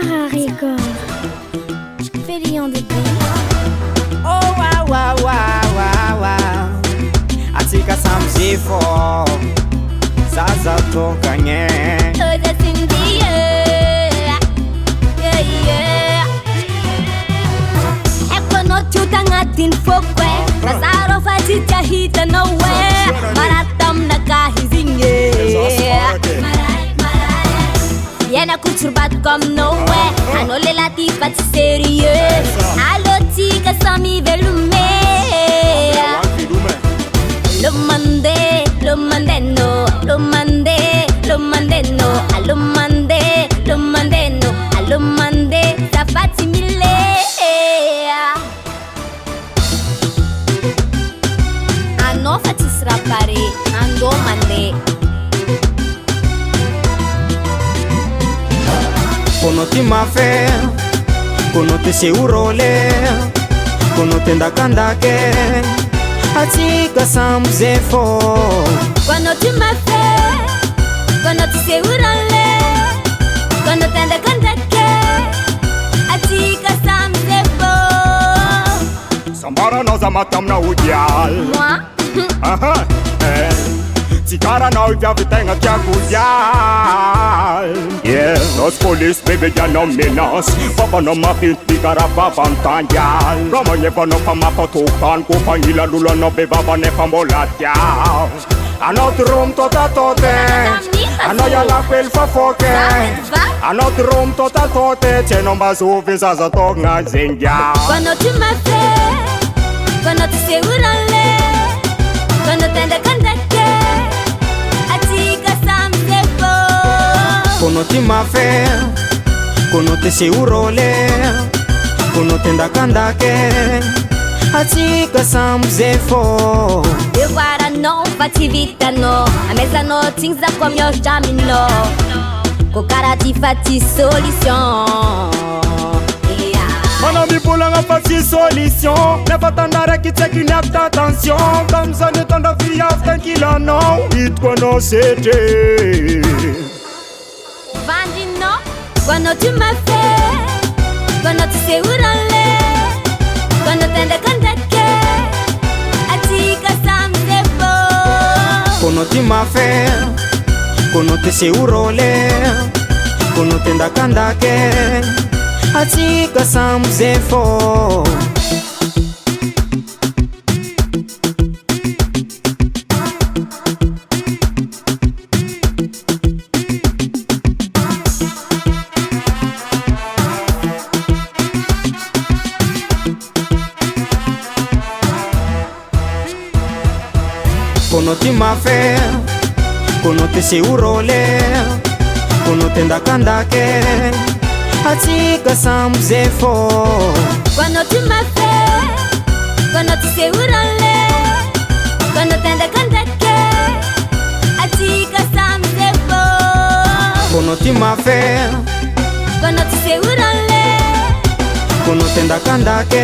Sarah Record. Ferion de Bem. Oh wow wow wow wow wow. Atika samzifo Zaza tokanye. Hoje assim dia. É quando tu tá ngatin fokwe. Razaro fazita hita no way. Maratam na kahizinge. Viena kuturbat comme Noé. Anole la tipa sérieux. Allo tika sami velume. Lo mandé no. Lo mandé no. Allo mandé no. Allo mandé tapati mille. Ano fatis rapare. Ando mandé. Kono ti mafe, kono te se urole, kono te ndakandake, atika samzefo. Quando tu me fais, quando tu sei urale, quando te anda cantake, atika samzefo. Sambara noza matam na udial. Moi, Aha, Tikara na uvia vitenga kia kudial. Yeah, nos police baby ya no menace. Papa no mapin tikara babantanjal. Rama nyeva no pama potukan kupangila lula no bebaba ne pambolatia. Anot room tota tote. Ano ya la pel fa foke. Anot room tota tote. Cheno mazuvi zaza tok na zinja. quando tu me fais, quando tu sei urale, quando te anda cantake, atika samzefo. Kono ti mafe, kono te se urole, kono te ndakandake, atika samzefo. Eu guarda não fativita no. A mesa no tinza como eu jamino. Com cara de fati solution. Mana mi pula nga fasi solution. Never tandare ki taking up the attention. Kamsa ne tanda fi after kila now. It kono sete. Vandi no. Quando tu me fais, quando tu sei urale, quando te anda cantake, atika samzefo. Kono ti mafe, kono te se urole, kono te ndakandake, atika samzefo. Kono ti mafe, kono te se urole, kono te ndakandake, atika samzefo. Quando tu me fais, quando tu sei urale, quando te anda cantake, atika samzefo. Kono ti mafe, Quando tu sei urale, kono te ndakandake,